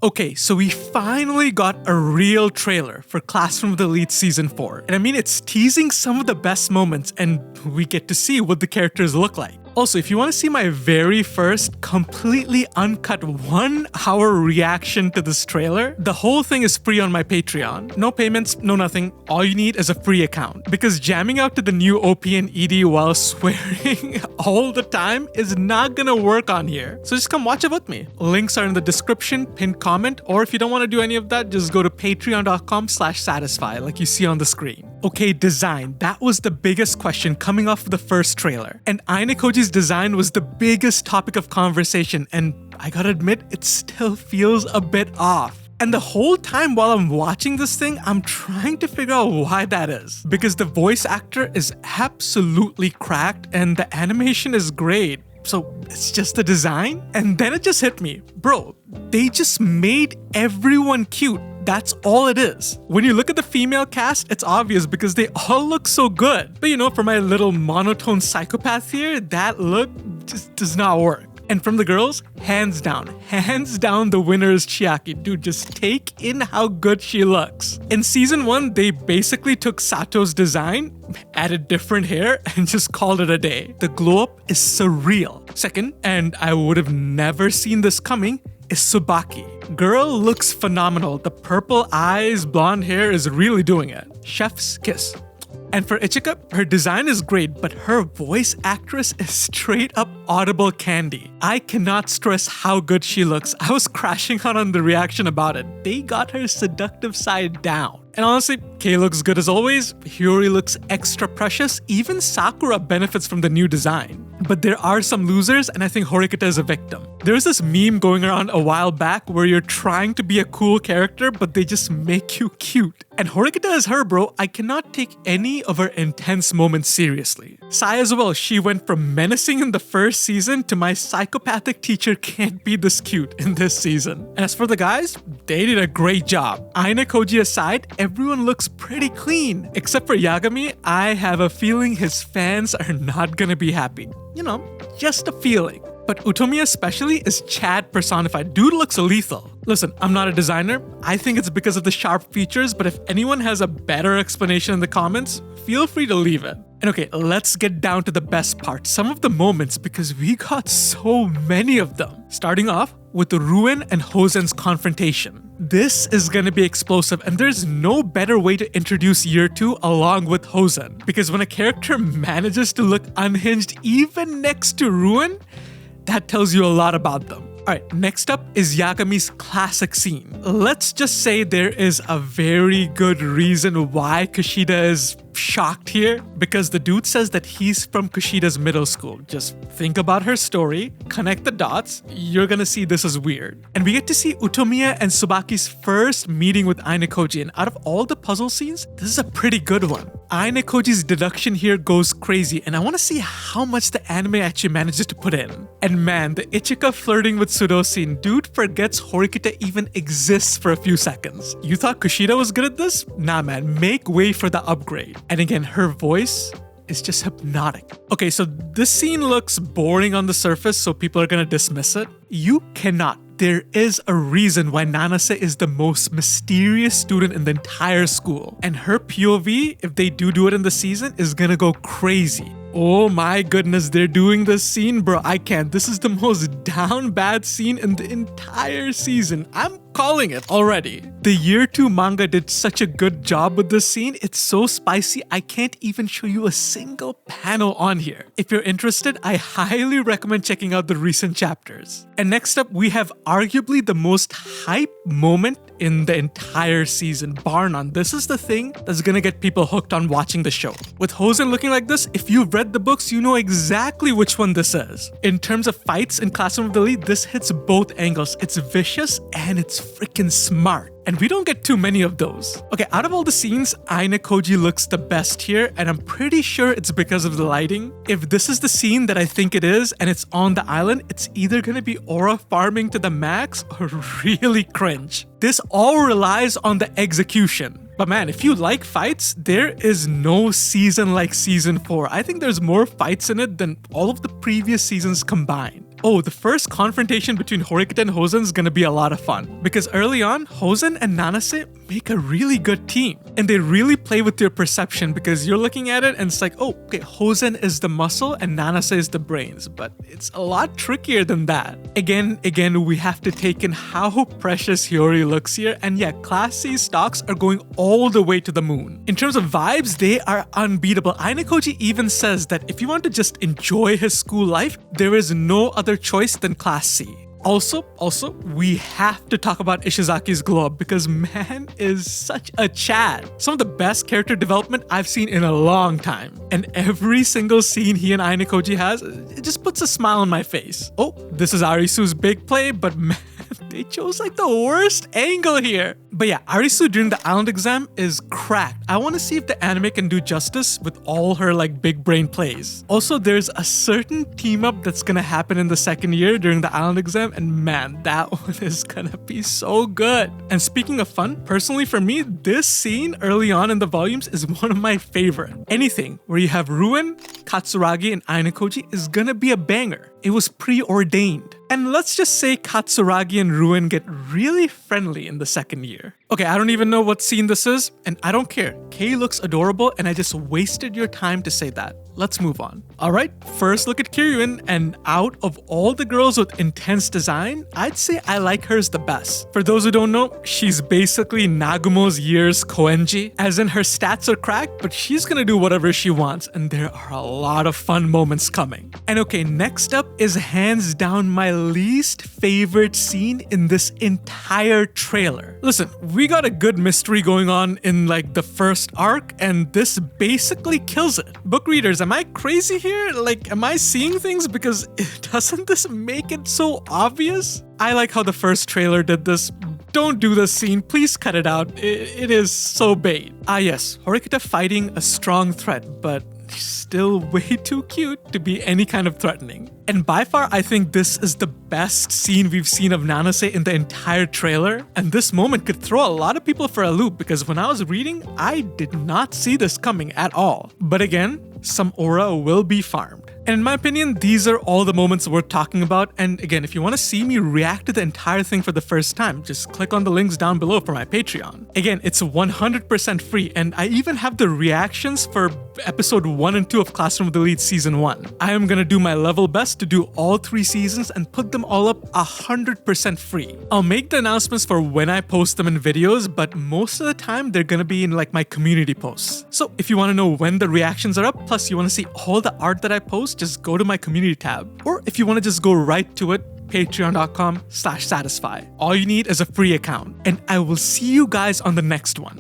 Okay, so we finally got a real trailer for Classroom of the Elite Season 4. And I mean, it's teasing some of the best moments and we get to see what the characters look like. Also, if you want to see my very first completely uncut 1 hour reaction to this trailer, the whole thing is free on my Patreon. No payments, no nothing. All you need is a free account. Because jamming out to the new OP and ED while swearing all the time is not gonna work on here. So just come watch it with me. Links are in the description, pinned comment, or if you don't want to do any of that, just go to patreon.com/saadisfy like you see on the screen. Okay, design. That was the biggest question coming off of the first trailer. And Aina Koji's design was the biggest topic of conversation, and I gotta admit, it still feels a bit off. And the whole time while I'm watching this thing, I'm trying to figure out why that is. Because the voice actor is absolutely cracked and the animation is great. So it's just the design? And then it just hit me. Bro, they just made everyone cute. That's all it is. When you look at the female cast, it's obvious because they all look so good. But you know, for my little monotone psychopath here, that look just does not work. And from the girls, hands down the winner is Chiaki. Dude, just take in how good she looks. In season 1, they basically took Sato's design, added different hair, and just called it a day. The glow up is surreal. Second, and I would have never seen this coming, is Tsubaki. Girl looks phenomenal. The purple eyes, blonde hair is really doing it. Chef's kiss. And for Ichika, her design is great, but her voice actress is straight up audible candy. I cannot stress how good she looks. I was crashing out on the reaction about it. They got her seductive side down. And honestly, Kei looks good as always, Hiyori looks extra precious, even Sakura benefits from the new design. But there are some losers, and I think Horikita is a victim. There's this meme going around a while back where you're trying to be a cool character, but they just make you cute. And Horikita is her, bro. I cannot take any of her intense moments seriously. Sai as well, she went from menacing in the first season to my psychopathic teacher can't be this cute in this season. And as for the guys, they did a great job. Aina Koji aside, everyone looks pretty clean. Except for Yagami, I have a feeling his fans are not gonna be happy. You know, just a feeling. But Utomi especially is Chad personified. Dude looks lethal. Listen, I'm not a designer. I think it's because of the sharp features, but if anyone has a better explanation in the comments, feel free to leave it. And okay, let's get down to the best part, some of the moments, because we got so many of them. Starting off with the Ruin and Hosen's confrontation. This is gonna be explosive, and there's no better way to introduce year 2 along with Hosen. Because when a character manages to look unhinged even next to Ruin, that tells you a lot about them. Alright, next up is Yagami's classic scene. Let's just say there is a very good reason why Kushida is shocked here, because the dude says that he's from Kushida's middle school. Just think about her story, connect the dots, you're gonna see this is weird. And we get to see Utomiya and Tsubaki's first meeting with Aina Koji, and out of all the puzzle scenes, this is a pretty good one. Aina Koji's deduction here goes crazy, and I want to see how much the anime actually manages to put in. And man, the Ichika flirting with Sudo scene, dude forgets Horikita even exists for a few seconds. You thought Kushida was good at this? Nah man, make way for the upgrade. And again, her voice is just hypnotic. Okay, so this scene looks boring on the surface, so people are gonna dismiss it. You cannot. There is a reason why Nanase is the most mysterious student in the entire school. And her POV, if they do it in the season, is gonna go crazy. Oh my goodness, they're doing this scene, bro. I can't. This is the most down bad scene in the entire season. I'm calling it already. The year 2 manga did such a good job with this scene. It's so spicy, I can't even show you a single panel on here. If you're interested, I highly recommend checking out the recent chapters. And next up, we have arguably the most hype moment in the entire season, bar none. This is the thing that's gonna get people hooked on watching the show. With Hosen looking like this, if you've read the books, you know exactly which one this is. In terms of fights in Classroom of the Elite, this hits both angles. It's vicious and it's freaking smart. And we don't get too many of those. Okay, out of all the scenes, Aina Koji looks the best here, and I'm pretty sure it's because of the lighting. If this is the scene that I think it is, and it's on the island, it's either gonna be aura farming to the max or really cringe. This all relies on the execution. But man, if you like fights, there is no season like season 4. I think there's more fights in it than all of the previous seasons combined. Oh, the first confrontation between Horikita and Hosen is gonna be a lot of fun. Because early on, Hosen and Nanase make a really good team. And they really play with your perception because you're looking at it and it's like, oh, okay, Hosen is the muscle and Nanase is the brains. But it's a lot trickier than that. Again, we have to take in how precious Hiyori looks here. And yeah, Class C stocks are going all the way to the moon. In terms of vibes, they are unbeatable. Ainakoji even says that if you want to just enjoy his school life, there is no other choice than Class C. Also, we have to talk about Ishizaki's glow up because man is such a Chad. Some of the best character development I've seen in a long time. And every single scene he and Ainakoji has, it just puts a smile on my face. Oh, this is Arisu's big play, but man, they chose like the worst angle here. But yeah, Arisu during the island exam is cracked. I want to see if the anime can do justice with all her like big brain plays. Also, there's a certain team up that's gonna happen in the second year during the island exam, and man, that one is gonna be so good. And speaking of fun, personally for me, this scene early on in the volumes is one of my favorite. Anything where you have Ruin, Katsuragi, and Ainakoji is gonna be a banger. It was preordained. And let's just say Katsuragi and Ruin get really friendly in the second year. Okay, I don't even know what scene this is, and I don't care. Kei looks adorable, and I just wasted your time to say that. Let's move on. Alright, first look at Kiryuin, and out of all the girls with intense design, I'd say I like hers the best. For those who don't know, she's basically Nagumo's year's Koenji, as in her stats are cracked, but she's gonna do whatever she wants, and there are a lot of fun moments coming. And okay, next up is hands down my least favorite scene in this entire trailer. Listen, we got a good mystery going on in like the first arc, and this basically kills it. Book readers, am I crazy here? Like, am I seeing things? Because doesn't this make it so obvious? I like how the first trailer did this. Don't do this scene, please cut it out. It is so bait. Ah yes, Horikita fighting a strong threat, but still way too cute to be any kind of threatening. And by far, I think this is the best scene we've seen of Nanase in the entire trailer. And this moment could throw a lot of people for a loop because when I was reading, I did not see this coming at all. But again, some aura will be farmed. And in my opinion, these are all the moments worth talking about. And again, if you want to see me react to the entire thing for the first time, just click on the links down below for my Patreon. Again, it's 100% free, and I even have the reactions for episode 1 and 2 of Classroom of the Elite Season 1. I am gonna do my level best to do all 3 seasons and put them all up 100% free. I'll make the announcements for when I post them in videos, but most of the time they're gonna be in like my community posts. So if you want to know when the reactions are up, plus you want to see all the art that I post, just go to my community tab. Or if you want to just go right to it, patreon.com/Saadisfy. All you need is a free account. And I will see you guys on the next one.